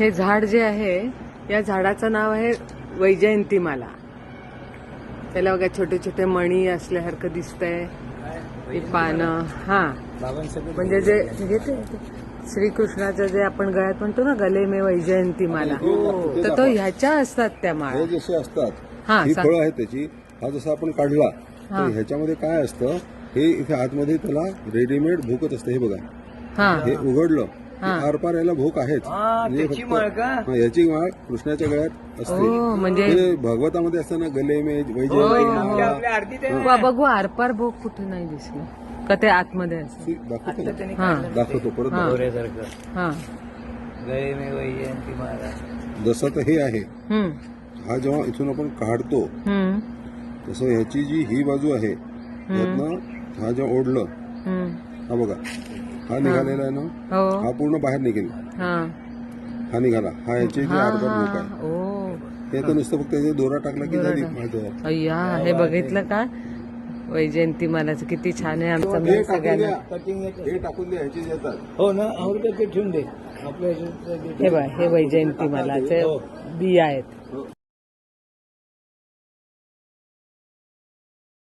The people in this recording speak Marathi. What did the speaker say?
हे झाड जे आहे या झाडाचं नाव आहे वैजयंतीमाला. त्याला बघा छोटे छोटे मणी असल्यासारखं दिसतंय. ही पानं हा म्हणजे जे घेते श्रीकृष्णाचं जे आपण गळ्यात म्हणतो ना गले में वैजयंतीमाला, तर तो ह्याच्या असतात त्या माळा. हे जसे असतात हा ही फळं आहेत त्याची. हा जसा आपण काढला तर ह्याच्यामध्ये काय असतं, हे इथे आतमध्ये त्याला रेडीमेड भोकत असतं. हे बघा, हा हे उघडलं की आरपार याला भोक आहेच. म्हणजे फक्त याची माळ कृष्णाच्या गळ्यात असते. म्हणजे भागवतामध्ये असताना गले में वैजयंती बघू आरपार भोग कुठे नाही दिसलं का, ते आतमध्ये असते. दाखवतो परत. हा जसं तर हे आहे, हा जेव्हा इथून आपण काढतो तसं ह्याची जी ही बाजू आहे यातनं हा जेव्हा ओढलं, हा बघा हा निघालेला आहे ना, हा पूर्ण बाहेर निघेल. हा निघाला, हा याची जी आरपार भोक आहे. हे तर नुसतं फक्त दोरा टाकला की झाली माझं. अय्या, हे बघितलं का वैजयंतीमालाचं किती छान आहे. आमचं म्हणजे सगळ्यांना हे टाकून दे, ह्याची येतात. हो ना, आवडतं ते ठेवून दे आपल्या. हे बघ, हे वैजयंतीमालाचे बिया आहेत.